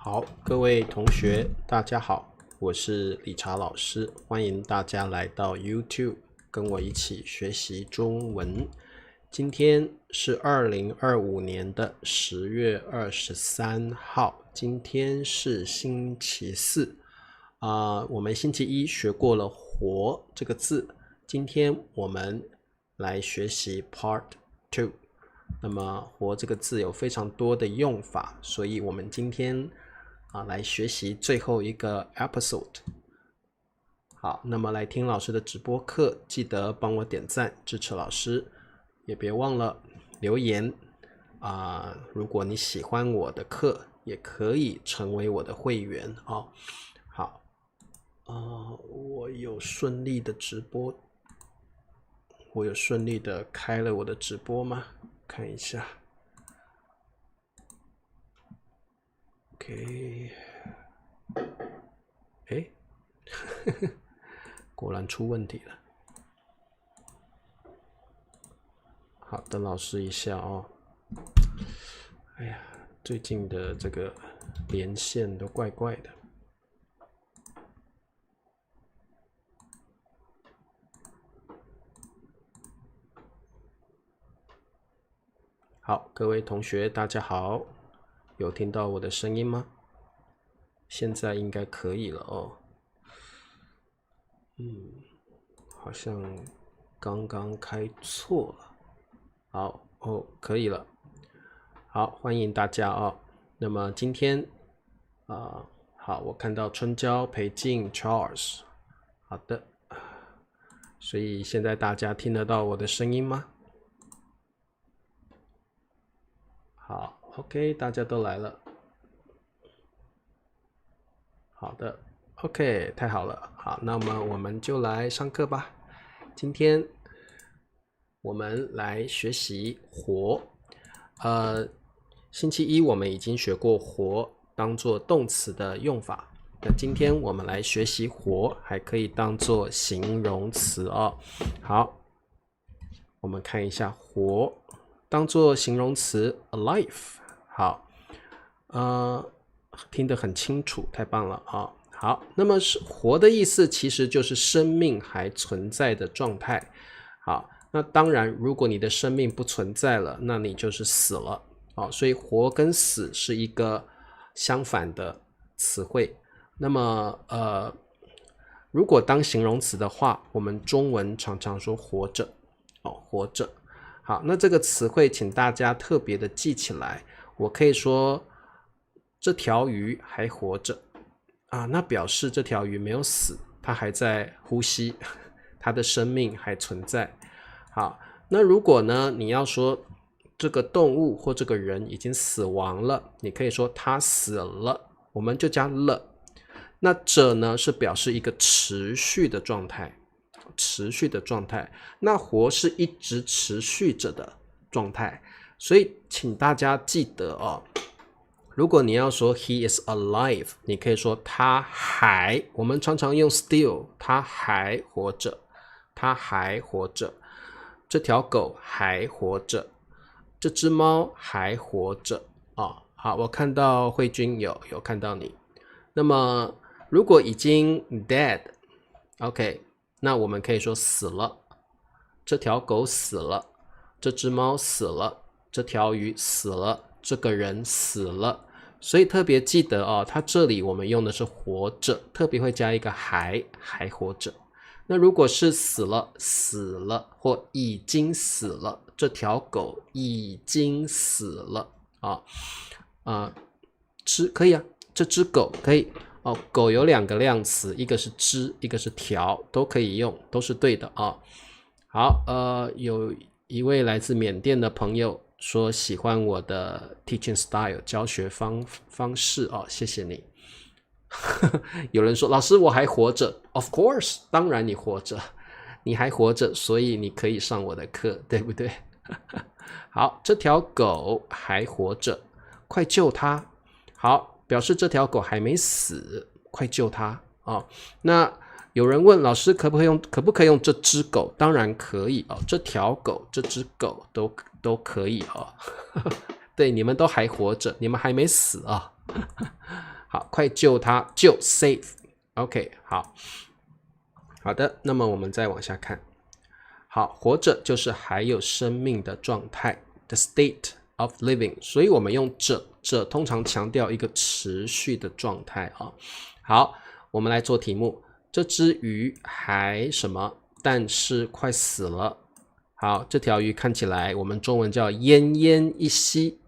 好，各位同学，大家好，我是理查老师，欢迎大家来到 YouTube， 跟我一起学习中文。今天是2025年的10月23号，今天是星期四。我们星期一学过了活这个字，今天我们来学习 Part 2。那么活这个字有非常多的用法，所以我们今天来学习最后一个 episode。 好，那么来听老师的直播课，记得帮我点赞支持老师，也别忘了留言如果你喜欢我的课，也可以成为我的会员哦。好，我有顺利的直播，我有顺利的开了我的直播吗？看一下。OK， 果然出问题了。好，等老师一下哦。哎呀，最近的这个连线都怪怪的。好，各位同学，大家好，有听到我的声音吗？现在应该可以了哦。好像刚刚开错了。好哦，可以了。好，欢迎大家哦。那么今天好，我看到春娇、裴静、Charles， 好的。所以现在大家听得到我的声音吗？好 ，OK， 大家都来了。好的 ，OK， 太好了。好，那么我们就来上课吧。今天我们来学习活。星期一我们已经学过活当做动词的用法，那今天我们来学习活还可以当做形容词哦。好，我们看一下活当做形容词 alive。好，听得很清楚，太棒了啊！好，那么是活的意思其实就是生命还存在的状态。好，那当然如果你的生命不存在了，那你就是死了。所以活跟死是一个相反的词汇。那么如果当形容词的话，我们中文常常说活着。活着。好，那这个词汇请大家特别的记起来。我可以说这条鱼还活着那表示这条鱼没有死，它还在呼吸，它的生命还存在。好，那如果呢你要说这个动物或这个人已经死亡了，你可以说他死了，我们就加了。那者呢是表示一个持续的状态，持续的状态。那活是一直持续着的状态，所以请大家记得哦，如果你要说 he is alive， 你可以说他还，我们常常用 still， 他还活着，他还活着，这条狗还活着，这只猫还活着好，我看到慧君有看到你。那么如果已经 dead， OK， 那我们可以说死了，这条狗死了，这只猫死了，这条鱼死了，这个人死了。所以特别记得它这里我们用的是活着，特别会加一个还活着。那如果是死了或已经死了，这条狗已经死了可以啊，这只狗可以狗有两个量词，一个是只，一个是条，都可以用，都是对的好，有一位来自缅甸的朋友说喜欢我的 teaching style 教学方式谢谢你。有人说老师我还活着， Of course， 当然你活着，你还活着，所以你可以上我的课，对不对？好，这条狗还活着，快救它。好，表示这条狗还没死，快救它那有人问老师可不可以用这只狗？当然可以这条狗这只狗都可以对，你们都还活着，你们还没死好，快救他，救 save。OK， 好的，那么我们再往下看。好，活着就是还有生命的状态 ，the state of living。所以我们用这通常强调一个持续的状态啊。好，我们来做题目。这只鱼还什么？但是快死了。好，这条鱼看起来我们中文叫奄奄一息。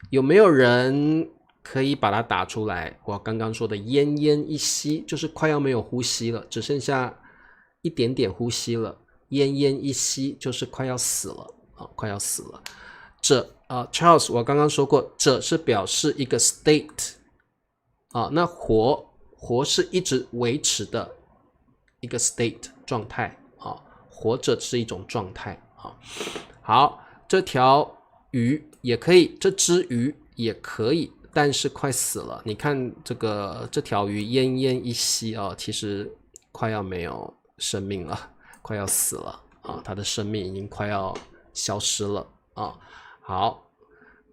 有没有人可以把它打出来？我刚刚说的奄奄一息就是快要没有呼吸了，只剩下一点点呼吸了。奄奄一息就是快要死了啊，快要死了。Charles， 我刚刚说过，这是表示一个 state 啊，那活是一直维持的一个 state 状态啊，活着是一种状态啊。好，这条鱼也可以，这只鱼也可以，但是快死了。你看这条鱼奄奄一息啊，其实快要没有生命了。快要死了啊，它的生命已经快要消失了啊。好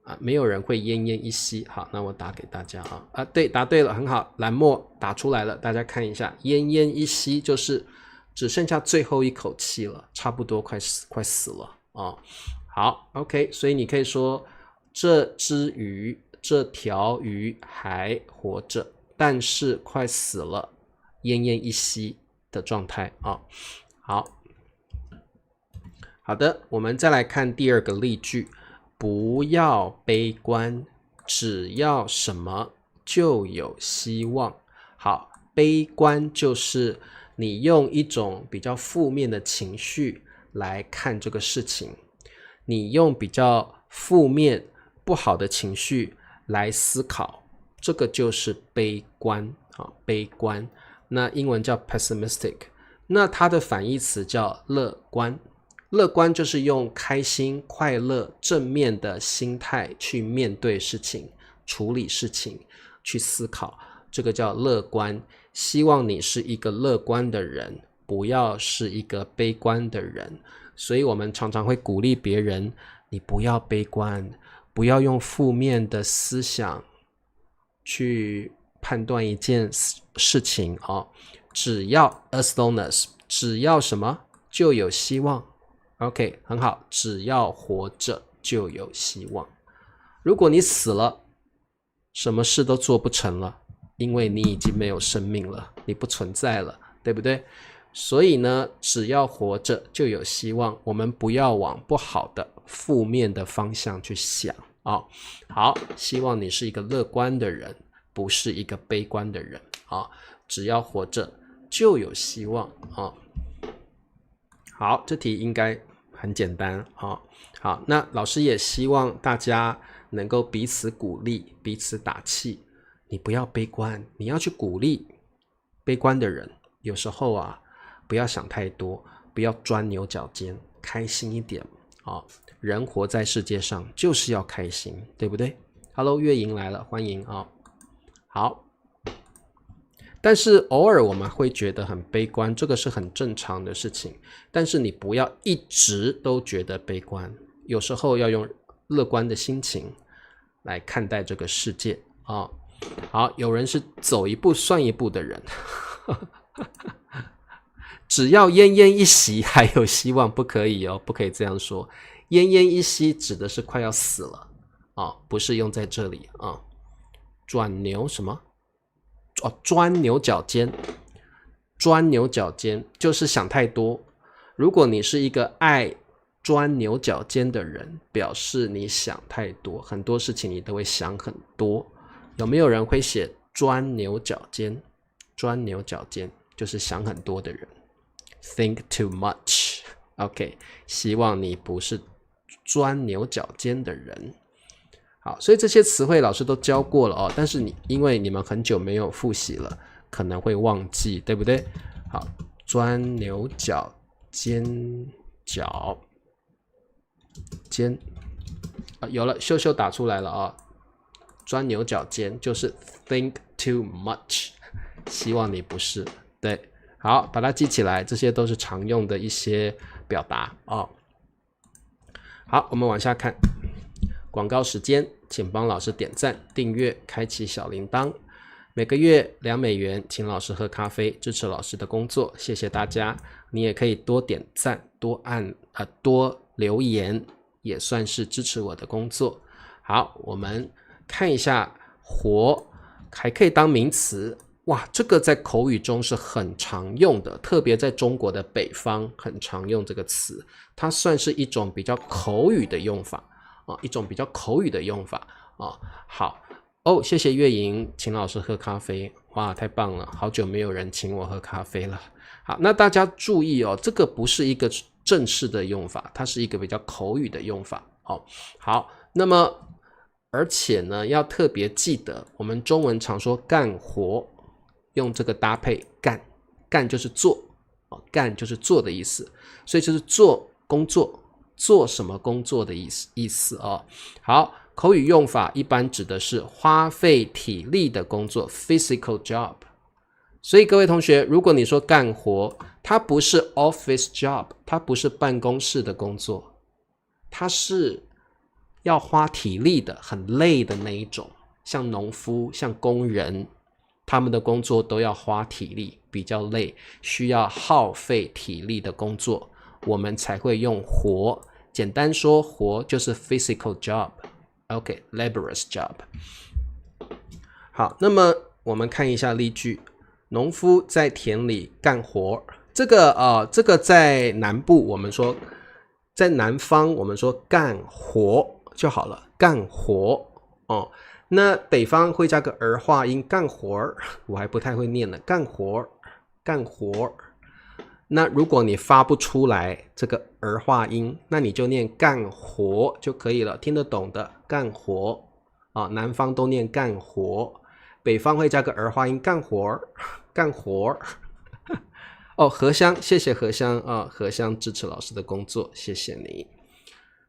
啊，没有人会奄奄一息。好，那我打给大家啊。对，答对了，很好，蓝墨打出来了，大家看一下，奄奄一息就是只剩下最后一口气了，差不多快死了啊。好 ，OK， 所以你可以说这条鱼还活着，但是快死了，奄奄一息的状态啊。好的，我们再来看第二个例句，不要悲观，只要什么就有希望。好，悲观就是你用一种比较负面的情绪来看这个事情，你用比较负面不好的情绪来思考，这个就是悲观啊，悲观。那英文叫 pessimistic。那它的反义词叫乐观，乐观就是用开心、快乐、正面的心态去面对事情、处理事情、去思考，这个叫乐观。希望你是一个乐观的人，不要是一个悲观的人。所以我们常常会鼓励别人，你不要悲观，不要用负面的思想去判断一件事情哦。只要 as long as 只要什么就有希望 OK 很好，只要活着就有希望。如果你死了，什么事都做不成了，因为你已经没有生命了，你不存在了，对不对？所以呢，只要活着就有希望，我们不要往不好的负面的方向去想啊。好，希望你是一个乐观的人，不是一个悲观的人啊。只要活着就有希望啊。好，这题应该很简单啊。好，那老师也希望大家能够彼此鼓励，彼此打气。你不要悲观，你要去鼓励悲观的人。有时候啊，不要想太多，不要钻牛角尖，开心一点啊。人活在世界上就是要开心，对不对 ？Hello， 月莹来了，欢迎啊。好。但是偶尔我们会觉得很悲观，这个是很正常的事情。但是你不要一直都觉得悲观，有时候要用乐观的心情来看待这个世界啊。好，有人是走一步算一步的人，只要奄奄一息还有希望，不可以哦，不可以这样说。奄奄一息指的是快要死了啊，不是用在这里啊。转牛什么？钻牛角尖，钻牛角尖就是想太多。如果你是一个爱钻牛角尖的人，表示你想太多，很多事情你都会想很多。有没有人会写钻牛角尖？钻牛角尖就是想很多的人 ，think too much。OK， 希望你不是钻牛角尖的人。好，所以这些词汇老师都教过了哦，但是因为你们很久没有复习了，可能会忘记，对不对？好，钻牛角尖有了，秀秀打出来了啊、钻牛角尖就是 think too much， 希望你不是，对，好，把它记起来，这些都是常用的一些表达哦。好，我们往下看。广告时间，请帮老师点赞、订阅、开启小铃铛。每个月$2，请老师喝咖啡，支持老师的工作，谢谢大家。你也可以多点赞，多留言，也算是支持我的工作。好，我们看一下活还可以当名词。哇，这个在口语中是很常用的，特别在中国的北方很常用这个词，它算是一种比较口语的用法啊。好哦，谢谢月莹，请老师喝咖啡。哇，太棒了，好久没有人请我喝咖啡了。好，那大家注意哦，这个不是一个正式的用法，它是一个比较口语的用法哦。好，那么而且呢，要特别记得，我们中文常说干活，用这个搭配干，干就是做，干就是做的意思，所以就是做工作，做什么工作的意思哦。好，口语用法一般指的是花费体力的工作 physical job。 所以各位同学，如果你说干活，它不是 office job， 它不是办公室的工作，它是要花体力的，很累的那一种，像农夫像工人，他们的工作都要花体力，比较累，需要耗费体力的工作，我们才会用活。简单说，活就是 physical job。 OK， laborious job。 好，那么我们看一下例句，农夫在田里干活。这个在南部我们说，在南方我们说干活就好了，干活哦。那北方会加个儿化音，干活儿，我还不太会念呢，干活儿，干活儿。那如果你发不出来这个儿化音，那你就念干活就可以了，听得懂的干活啊。南方都念干活，北方会加个儿化音，干活儿，干活儿。哦，荷香，谢谢荷香啊，荷香支持老师的工作，谢谢你。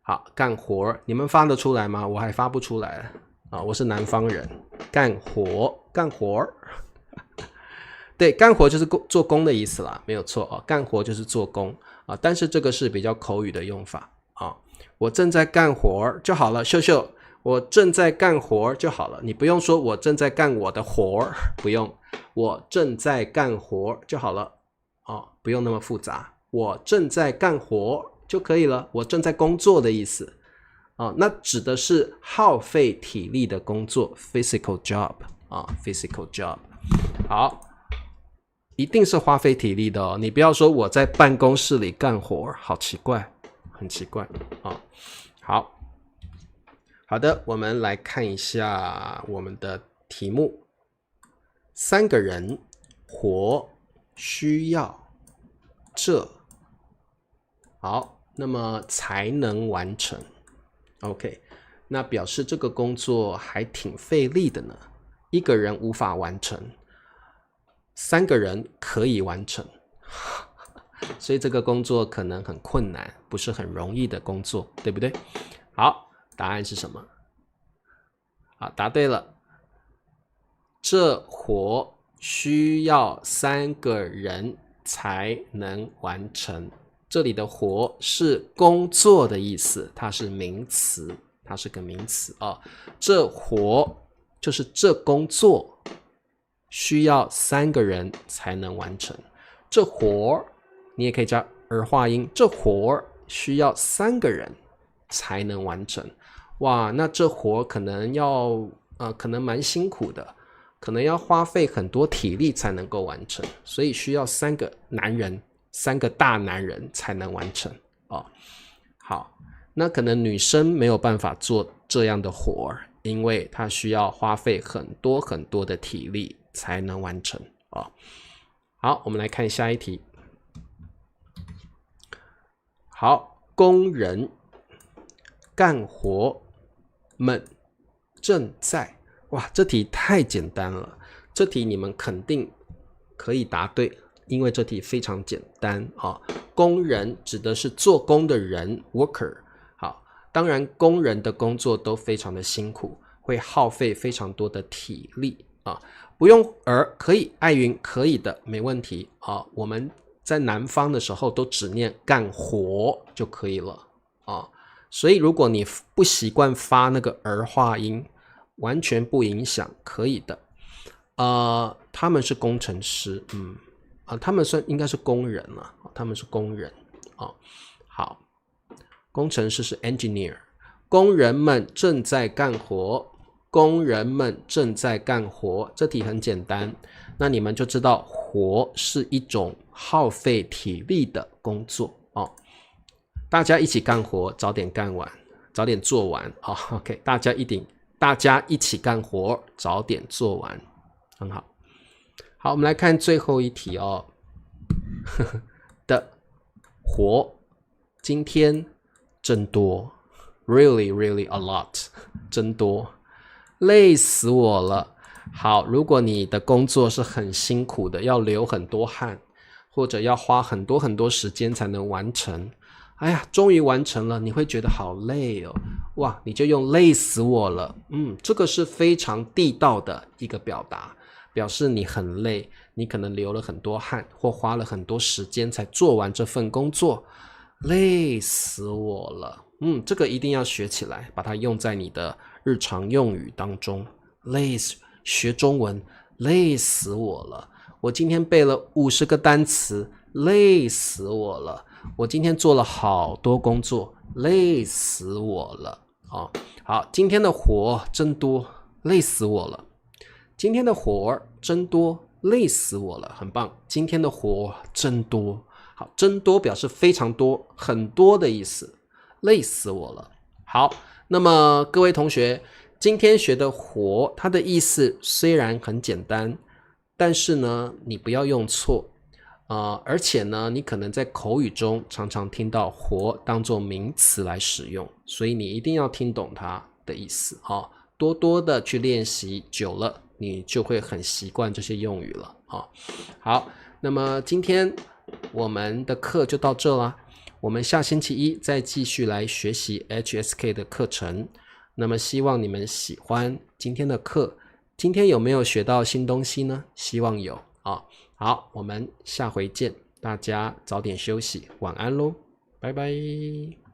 好，干活，你们发得出来吗？我还发不出来啊，我是南方人。干活，干活。对，干活就是做工的意思啦，没有错啊，干活就是做工啊，但是这个是比较口语的用法啊。我正在干活就好了，秀秀，我正在干活就好了，你不用说我正在干我的活，不用，我正在干活就好了。哦，不用那么复杂，我正在干活就可以了，我正在工作的意思。哦，那指的是耗费体力的工作 physical job 啊 physical job。 好，一定是花费体力的哦，你不要说我在办公室里干活，好奇怪，很奇怪啊。好的，我们来看一下我们的题目，3个人活需要这，好，那么才能完成。 OK， 那表示这个工作还挺费力的呢，一个人无法完成，3个人可以完成。所以这个工作可能很困难，不是很容易的工作，对不对？好，答案是什么？好，答对了，这活需要3个人才能完成。这里的活是工作的意思，它是名词，它是个名词啊。这活就是这工作需要3个人才能完成。这活你也可以加儿化音，这活需要3个人才能完成。哇，那这活可能可能蛮辛苦的，可能要花费很多体力才能够完成，所以需要3个男人，3个大男人才能完成哦。好，那可能女生没有办法做这样的活，因为她需要花费很多很多的体力才能完成哦。好，我们来看下一题。好，工人干活们正在，哇，这题太简单了，这题你们肯定可以答对，因为这题非常简单啊。工人指的是做工的人 worker。 好，当然工人的工作都非常的辛苦，会耗费非常多的体力啊。不用可以，艾云可以的，没问题啊。我们在南方的时候都只念干活就可以了啊。所以如果你不习惯发那个儿化音，完全不影响，可以的。他们是工程师，他们应该是工人了，他们是工人好，工程师是 engineer， 工人们正在干活，工人们正在干活，这题很简单，那你们就知道活是一种耗费体力的工作大家一起干活，早点干完，早点做完OK， 大家一起干活，早点做完，很好。好，我们来看最后一题的活，今天真多 ，really a lot， 真多，累死我了。好，如果你的工作是很辛苦的，要流很多汗，或者要花很多时间才能完成，哎呀，终于完成了，你会觉得好累哇，你就用累死我了。这个是非常地道的一个表达，表示你很累，你可能流了很多汗，或花了很多时间才做完这份工作，累死我了。这个一定要学起来，把它用在你的日常用语当中。学中文，累死我了。我今天背了50个单词，累死我了。我今天做了好多工作，累死我了好，今天的活真多，累死我了。今天的活真多，累死我了，很棒。今天的活真多，好，真多表示非常多，很多的意思，累死我了。好，那么各位同学，今天学的活，它的意思虽然很简单，但是呢，你不要用错而且呢，你可能在口语中常常听到活当作名词来使用，所以你一定要听懂它的意思多多的去练习，久了你就会很习惯这些用语了好，那么今天我们的课就到这啦，我们下星期一再继续来学习 HSK 的课程。那么希望你们喜欢今天的课，今天有没有学到新东西呢？希望有好，我们下回见，大家早点休息，晚安咯，拜拜。